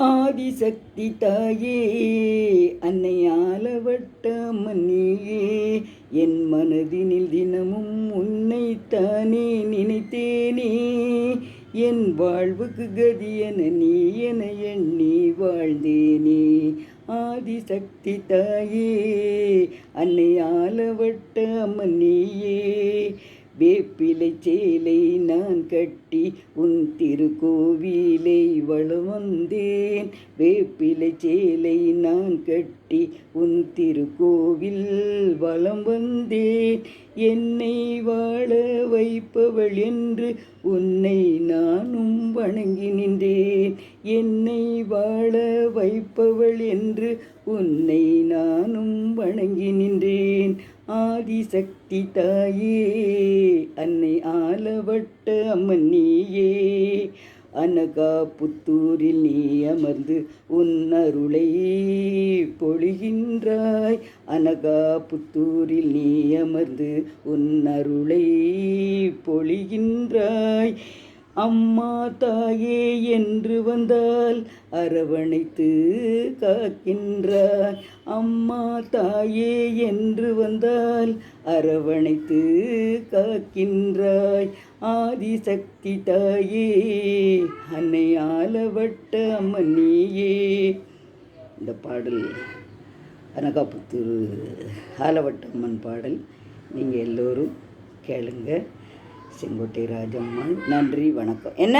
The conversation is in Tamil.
ஆதிசக்தி தாயே அன்னை ஆலவட்ட மன்னியே, என் மனதினில் தினமும் உன்னைத்தானே நினைத்தேனே. என் வாழ்வுக்கு கதியென நீ என எண்ணி வாழ்ந்தேனே. ஆதிசக்தி தாயே அன்னை ஆலவட்ட மன்னியே, வேப்பிலை சேலை நான் கட்டி உன் திருக்கோவிலை வலம் வந்தேன். வேப்பிலை சேலை நான் கட்டி உன் திருக்கோவில் வலம் வந்தேன். என்னை வாழ வைப்பவள் என்று உன்னை நானும் வணங்கி நின்றேன். என்னை வாழ வைப்பவள் என்று உன்னை நானும் வணங்கி நின்றேன். ஆதிசக்தி தாயே அன்னை ஆலவட்ட அம்மன்னியே, அனகாபுத்தூரில் நீ அமர்ந்து உன் அருளை பொழிகின்றாய். அனகாபுத்தூரில் நீ அமர்ந்து உன் அருளை பொழிகின்றாய். அம்மா தாயே என்று வந்தால் அரவணைத்து காக்கின்றாய். அம்மா தாயே என்று வந்தால் அரவணைத்து காக்கின்றாய். ஆதிசக்தி தாயே அன்னை ஆலவட்ட அம்மன்னியே. இந்த பாடல் அனகாபுத்தூர் ஆலவட்ட அம்மன் பாடல். நீங்கள் எல்லோரும் கேளுங்க. செங்கோட்டை ராஜம்மாள். நன்றி, வணக்கம். என்ன